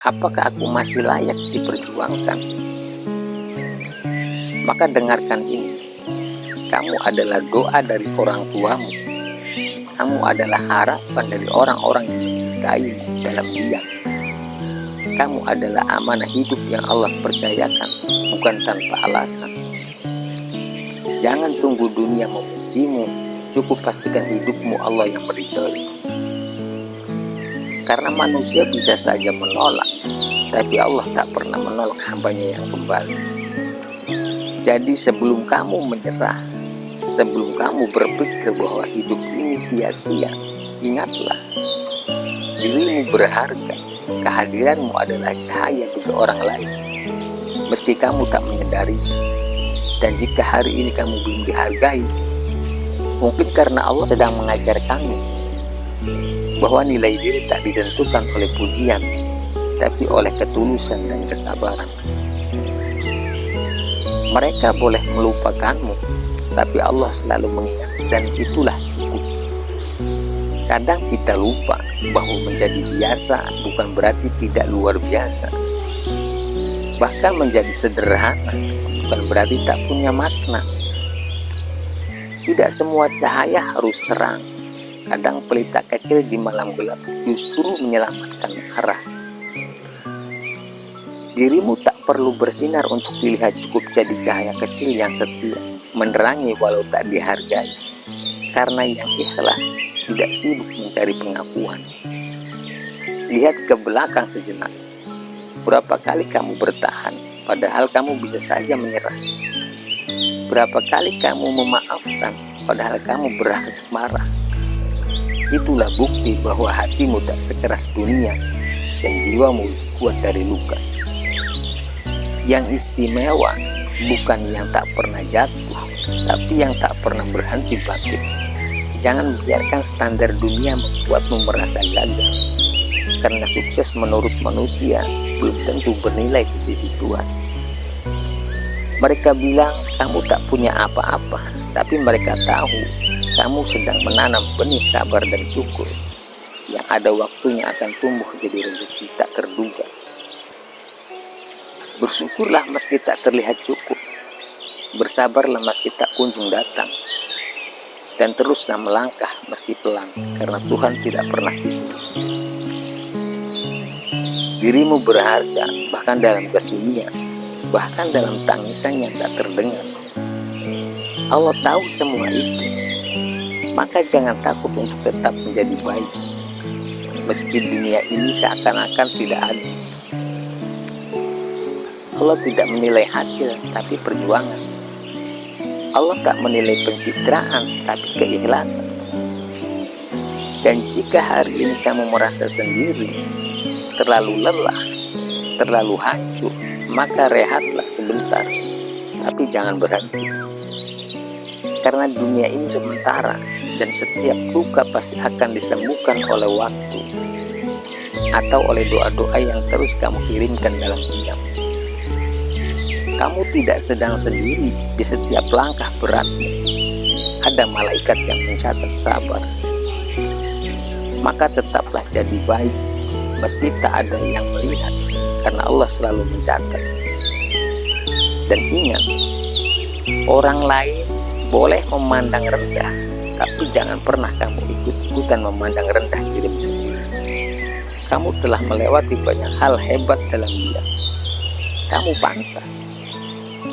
Apakah aku masih layak diperjuangkan? Maka dengarkan ini. Kamu adalah doa dari orang tuamu. Kamu adalah harapan dari orang-orang yang mencintaimu dalam diam. Kamu adalah amanah hidup yang Allah percayakan, bukan tanpa alasan. Jangan tunggu dunia memujimu, cukup pastikan hidupmu Allah yang meridhoi. Karena manusia bisa saja menolak, tapi Allah tak pernah menolak hambanya yang kembali. Jadi sebelum kamu menyerah, sebelum kamu berpikir bahwa hidup ini sia-sia, ingatlah, dirimu berharga, kehadiranmu adalah cahaya bagi orang lain, meski kamu tak menyadarinya. Dan jika hari ini kamu belum dihargai, mungkin karena Allah sedang mengajarkanmu bahwa nilai diri tak ditentukan oleh pujian, tapi oleh ketulusan dan kesabaran. Mereka boleh melupakanmu, tapi Allah selalu mengingat, dan itulah cukup. Kadang kita lupa bahwa menjadi biasa bukan berarti tidak luar biasa. Bahkan menjadi sederhana bukan berarti tak punya makna. Tidak semua cahaya harus terang. Kadang pelita kecil di malam gelap justru menyelamatkan arah. Dirimu tak perlu bersinar untuk dilihat, cukup jadi cahaya kecil yang setia, menerangi walau tak dihargai. Karena yang ikhlas tidak sibuk mencari pengakuan. Lihat ke belakang sejenak. Berapa kali kamu bertahan, padahal kamu bisa saja menyerah. Berapa kali kamu memaafkan, padahal kamu berhak marah. Itulah bukti bahwa hatimu tak sekeras dunia dan jiwamu kuat dari luka. Yang istimewa bukan yang tak pernah jatuh, tapi yang tak pernah berhenti bangkit. Jangan biarkan standar dunia membuatmu merasa gagal, karena sukses menurut manusia belum tentu bernilai di sisi Tuhan. Mereka bilang kamu tak punya apa-apa, tapi mereka tahu kamu sedang menanam benih sabar dan syukur yang ada waktunya akan tumbuh jadi rezeki tak terduga. Bersyukurlah meski tak terlihat cukup, bersabarlah meski tak kunjung datang, dan teruslah melangkah meski pelan, karena Tuhan tidak pernah tidur. Dirimu berharga bahkan dalam kesunyian, bahkan dalam tangisan yang tak terdengar. Allah tahu semua itu, maka jangan takut untuk tetap menjadi baik, meski dunia ini seakan-akan tidak adil. Allah tidak menilai hasil, tapi perjuangan. Allah tak menilai pencitraan, tapi keikhlasan. Dan jika hari ini kamu merasa sendiri, terlalu lelah, terlalu hancur, maka rehatlah sebentar, tapi jangan berhenti. Karena dunia ini sementara, dan setiap luka pasti akan disembuhkan oleh waktu, atau oleh doa-doa yang terus kamu kirimkan dalam diam. Kamu tidak sedang sendiri di setiap langkah beratmu. Ada malaikat yang mencatat sabar. Maka tetaplah jadi baik, meski tak ada yang melihat, karena Allah selalu mencatat. Dan ingat, orang lain boleh memandang rendah, tapi jangan pernah kamu ikut-ikutan memandang rendah dirimu sendiri. Kamu telah melewati banyak hal hebat dalam dia. Kamu pantas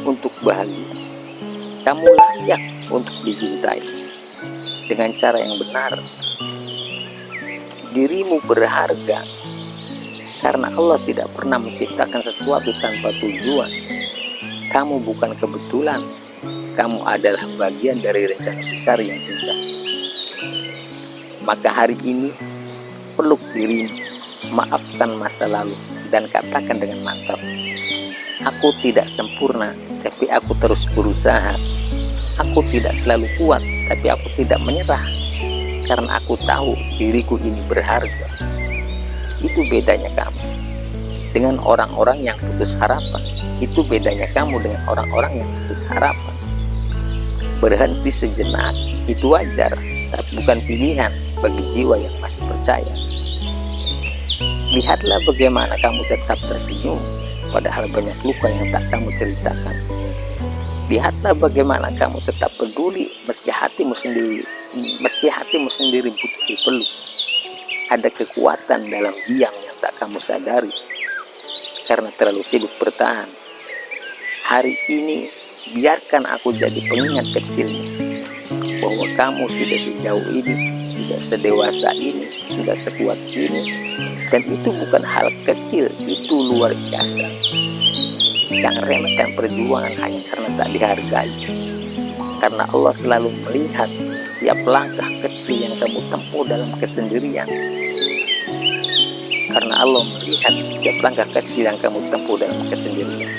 untuk bahagia. Kamu layak untuk dicintai dengan cara yang benar. Dirimu berharga karena Allah tidak pernah menciptakan sesuatu tanpa tujuan. Kamu bukan kebetulan. Kamu adalah bagian dari rencana besar yang indah. Maka hari ini peluk dirimu, maafkan masa lalu, dan katakan dengan mantap, aku tidak sempurna, tapi aku terus berusaha. Aku tidak selalu kuat, tapi aku tidak menyerah, karena aku tahu diriku ini berharga. Itu bedanya kamu dengan orang-orang yang putus harapan. Itu bedanya kamu dengan orang-orang yang putus harapan. Berhenti sejenak itu wajar, tapi bukan pilihan bagi jiwa yang masih percaya. Lihatlah bagaimana kamu tetap tersenyum, padahal banyak luka yang tak kamu ceritakan. Lihatlah bagaimana kamu tetap peduli meski hatimu sendiri butuh dipeluk. Ada kekuatan dalam diam yang tak kamu sadari, karena terlalu sibuk bertahan. Hari ini, biarkan aku jadi pengingat kecilmu, bahwa kamu sudah sejauh ini, sudah sedewasa ini, sudah sekuat ini, dan itu bukan hal kecil, itu luar biasa. Jangan remehkan perjuangan hanya karena tak dihargai, karena Allah selalu melihat setiap langkah kecil yang kamu tempuh dalam kesendirian. Karena Allah melihat setiap langkah kecil yang kamu tempuh dalam kesendirian.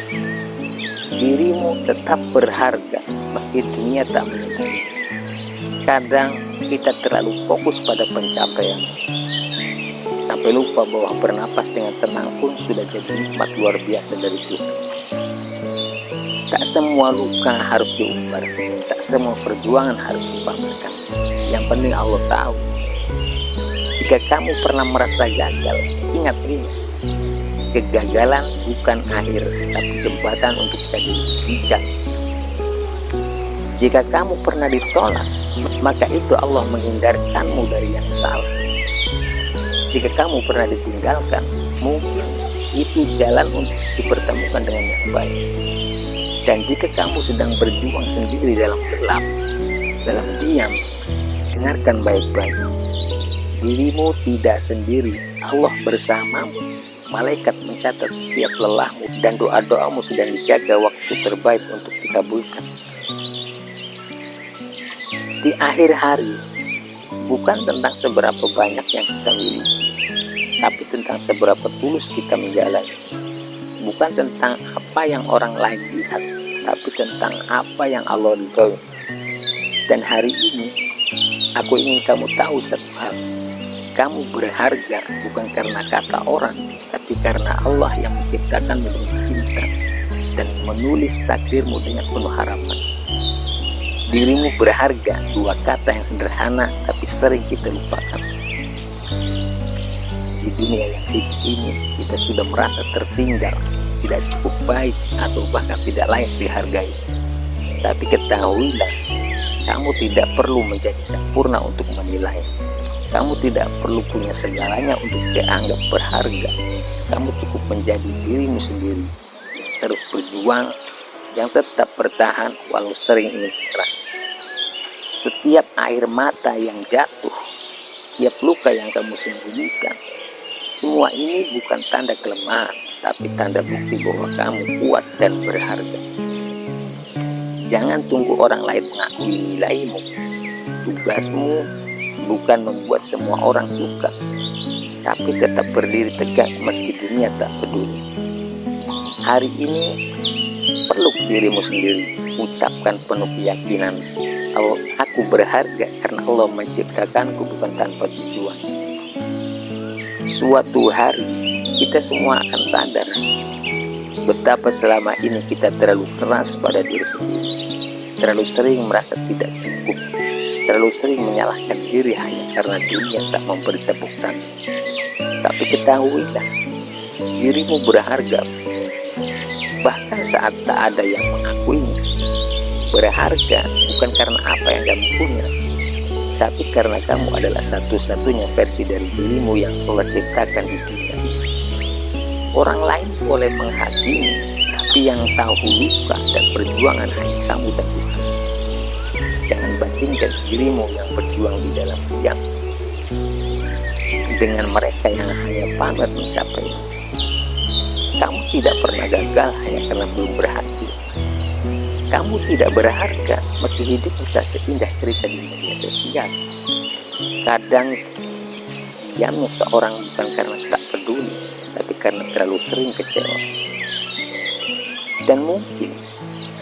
Dirimu tetap berharga meski dunia tak menilai. Kadang kita terlalu fokus pada pencapaian, sampai lupa bahwa bernapas dengan tenang pun sudah jadi nikmat luar biasa dari Tuhan. Tak semua luka harus diumbar, tak semua perjuangan harus dipamerkan. Yang penting Allah tahu. Jika kamu pernah merasa gagal, ingat ini, kegagalan bukan akhir, tapi jembatan untuk jadi bijak. Jika kamu pernah ditolak, maka itu Allah menghindarkanmu dari yang salah. Jika kamu pernah ditinggalkan, mungkin itu jalan untuk dipertemukan dengan yang baik. Dan jika kamu sedang berjuang sendiri dalam gelap, dalam diam, dengarkan baik-baik. Dirimu tidak sendiri, Allah bersamamu. Malaikat mencatat setiap lelahmu dan doa-doamu sedang dijaga waktu terbaik untuk dikabulkan. Di akhir hari, bukan tentang seberapa banyak yang kita miliki, tapi tentang seberapa tulus kita menjalani. Bukan tentang apa yang orang lain lihat, tapi tentang apa yang Allah ridhoi. Dan hari ini, aku ingin kamu tahu satu hal. Kamu berharga bukan karena kata orang, tapi karena Allah yang menciptakanmu dengan cinta dan menulis takdirmu dengan penuh harapan. Dirimu berharga, dua kata yang sederhana tapi sering kita lupakan. Di dunia yang sibuk ini, kita sudah merasa tertinggal, tidak cukup baik, atau bahkan tidak layak dihargai. Tapi ketahuilah, kamu tidak perlu menjadi sempurna untuk menilai. Kamu tidak perlu punya segalanya untuk dianggap berharga. Kamu cukup menjadi dirimu sendiri, yang terus berjuang, yang tetap bertahan walau sering ingin menyerah. Setiap air mata yang jatuh, setiap luka yang kamu sembunyikan, semua ini bukan tanda kelemahan, tapi tanda bukti bahwa kamu kuat dan berharga. Jangan tunggu orang lain mengakui nilaimu. Tugasmu bukan membuat semua orang suka, tapi tetap berdiri tegak meski dunia tak peduli. Hari ini, peluk dirimu sendiri, ucapkan penuh keyakinan, aku berharga karena Allah menciptakanku bukan tanpa tujuan. Suatu hari, kita semua akan sadar betapa selama ini kita terlalu keras pada diri sendiri, terlalu sering merasa tidak cukup, terlalu sering menyalahkan diri hanya karena dunia tak memberi tepuk tangan. Tapi ketahuilah, dirimu berharga, bahkan saat tak ada yang mengakuinya. Berharga bukan karena apa yang kamu punya, tapi karena kamu adalah satu-satunya versi dari dirimu yang Allah ciptakan di dunia. Orang lain boleh menghakimi, tapi yang tahu luka dan perjuangan hanya kamu dan Tuhan. Jangan bandingkan dirimu yang berjuang di dalam diam dengan mereka yang hanya pamer mencapai. Kamu tidak pernah gagal hanya karena belum berhasil. Kamu tidak berharga meski hidupmu tak seindah cerita di media sosial. Kadang diamnya seorang bukan karena tak peduli, tapi karena terlalu sering kecewa. Dan mungkin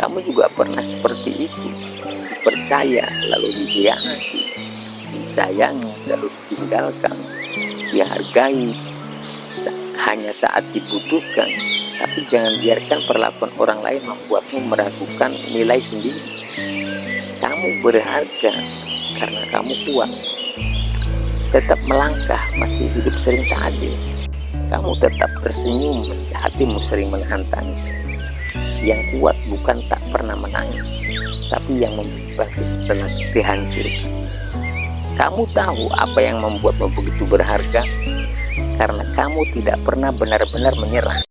kamu juga pernah seperti itu, dipercaya lalu dikhianati, disayangi lalu ditinggalkan, dihargai hanya saat dibutuhkan. Tapi jangan biarkan perlakuan orang lain membuatmu meragukan nilai sendiri. Kamu berharga karena kamu kuat. Tetap melangkah meski hidup sering tak adil. kamu tetap tersenyum meski hatimu sering menahan tangis. Yang kuat bukan tak pernah menangis, tapi yang membagi setelah dihancurkan. Kamu tahu apa yang membuatmu begitu berharga? Karena kamu tidak pernah benar-benar menyerah.